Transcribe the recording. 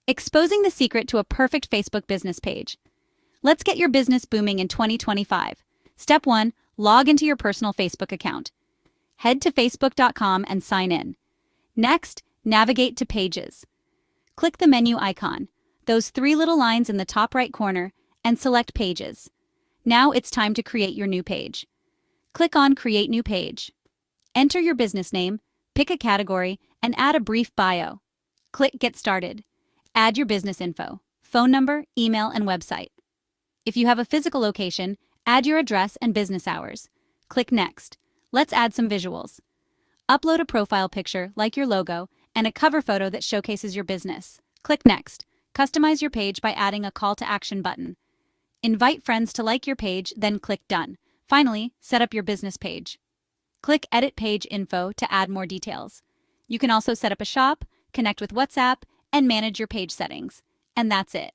Exposing the secret to a perfect Facebook business page. Let's get your business booming in 2025. Step 1. Log into your personal Facebook account. Head to facebook.com and sign in. Next, navigate to Pages. Click the menu icon, those three little lines in the top right corner, and select Pages. Now it's time to create your new page. Click on Create New Page. Enter your business name, pick a category, and add a brief bio. Click Get Started. Add your business info, phone number, email, and website. If you have a physical location, add your address and business hours. Click Next. Let's add some visuals. Upload a profile picture like your logo and a cover photo that showcases your business. Click Next. Customize your page by adding a call to action button. Invite friends to like your page, then click Done. Finally, set up your business page. Click Edit Page Info to add more details. You can also set up a shop, connect with WhatsApp, and manage your page settings. And that's it.